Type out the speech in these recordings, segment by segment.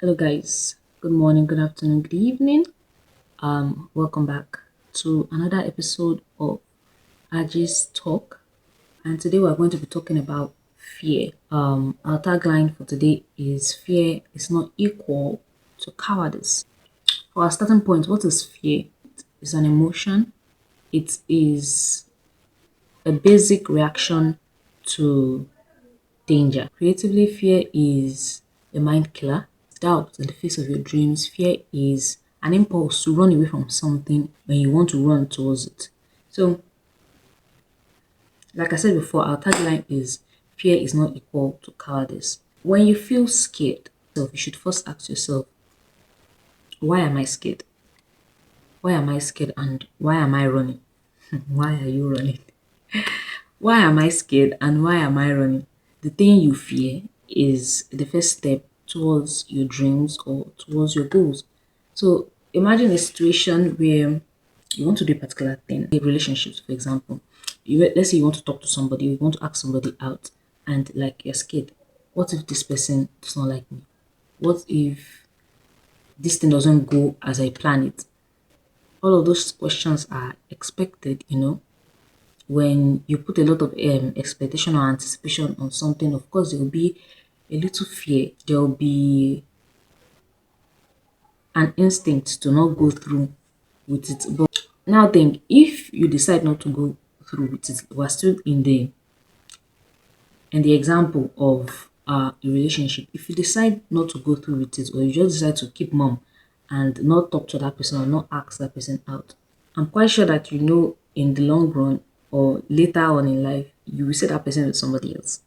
Hello guys, good morning, good afternoon, good evening. Welcome back to another episode of Aji's Talk, and today we're going to be talking about fear. Our tagline for today is fear is not equal to cowardice. For our starting point, what is fear? It's an emotion. It is a basic reaction to danger. Creatively, fear is a mind killer. Doubt in the face of your dreams. Fear is an impulse to run away from something when you want to run towards it. So, like I said before, our tagline is fear is not equal to cowardice. When you feel scared, you should first ask yourself, why am I scared? Why am I scared and why am I running? Why are you running? Why am I scared and why am I running? The thing you fear is the first step towards your dreams or towards your goals. So imagine a situation where you want to do a particular thing, a relationships, for example. Let's say you want to talk to somebody, you want to ask somebody out, and like you're scared. What if this person does not like me? What if this thing doesn't go as I plan it? All of those questions are expected. When you put a lot of expectation or anticipation on something, of course, there will be a little fear. There will be an instinct to not go through with it. But now think, if you decide not to go through with it, we're still in the example of a relationship. If you decide not to go through with it, or you just decide to keep mum and not talk to that person or not ask that person out, I'm quite sure that in the long run or later on in life, you will see that person with somebody else.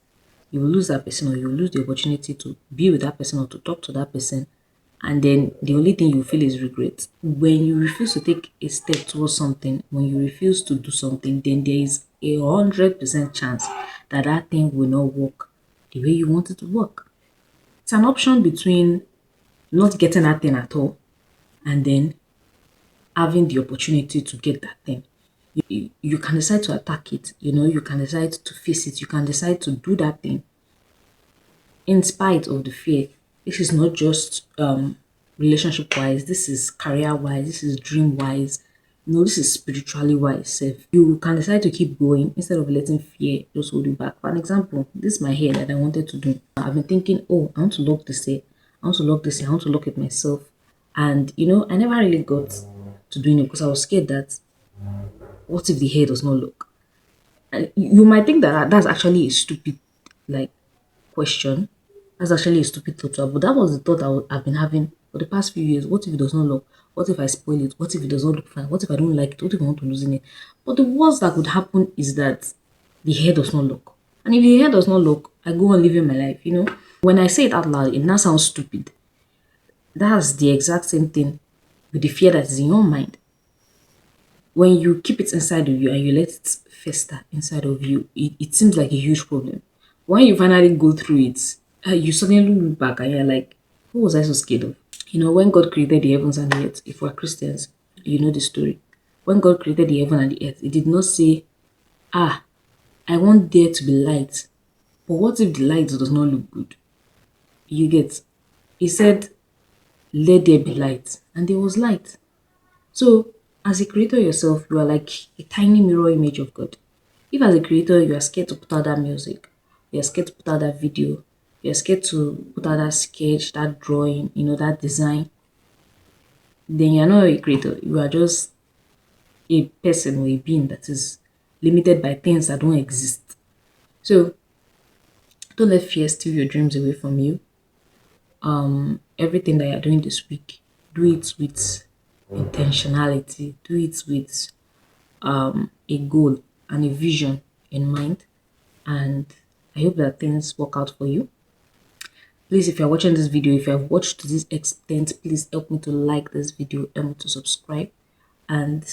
You will lose that person, or you will lose the opportunity to be with that person or to talk to that person. And then the only thing you feel is regret. When you refuse to take a step towards something, when you refuse to do something, then there is 100% chance that that thing will not work the way you want it to work. It's an option between not getting that thing at all and then having the opportunity to get that thing. You can decide to attack it, you can decide to face it, you can decide to do that thing in spite of the fear. This is not just relationship wise, this is career wise, this is dream wise, this is spiritually wise. If you can decide to keep going instead of letting fear just hold you back. For an example, this is my hair that I wanted to do. I've been thinking, oh, I want to lock this hair, I want to lock this hair, I want to lock it myself. And I never really got to doing it because I was scared that what if the hair does not look? And you might think that that's actually a stupid like question. That's actually a stupid thought to have, but that was the thought I've been having for the past few years. What if it does not look? What if I spoil it? What if it does not look fine? What if I don't like it? What if I want to lose in it? But the worst that could happen is that the hair does not look. And if the hair does not look, I go on living my life. When I say it out loud, it now sounds stupid. That's the exact same thing with the fear that is in your mind. When you keep it inside of you and you let it fester inside of you, it seems like a huge problem. When you finally go through it, you suddenly look back and you're like, what was I so scared of? When God created the heavens and the earth, if we're Christians, you know the story. When God created the heaven and the earth, He did not say, I want there to be light. But what if the light does not look good? You get? He said, let there be light. And there was light. So, as a creator yourself, you are like a tiny mirror image of God. If as a creator, you are scared to put out that music, you are scared to put out that video, you are scared to put out that sketch, that drawing, that design, then you're not a creator. You are just a person or a being that is limited by things that don't exist. So, don't let fear steal your dreams away from you. Everything that you're doing this week, do it with intentionality, do it with a goal and a vision in mind, and I hope that things work out for you. Please, if you're watching this video, if you have watched to this extent, please help me to like this video, help me to subscribe, and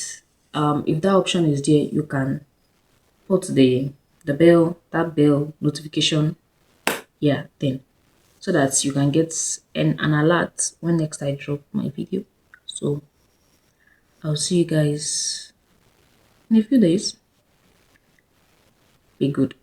if that option is there, you can put the bell, that bell notification, thing, so that you can get an alert when next I drop my video. So I'll see you guys in a few days. Be good.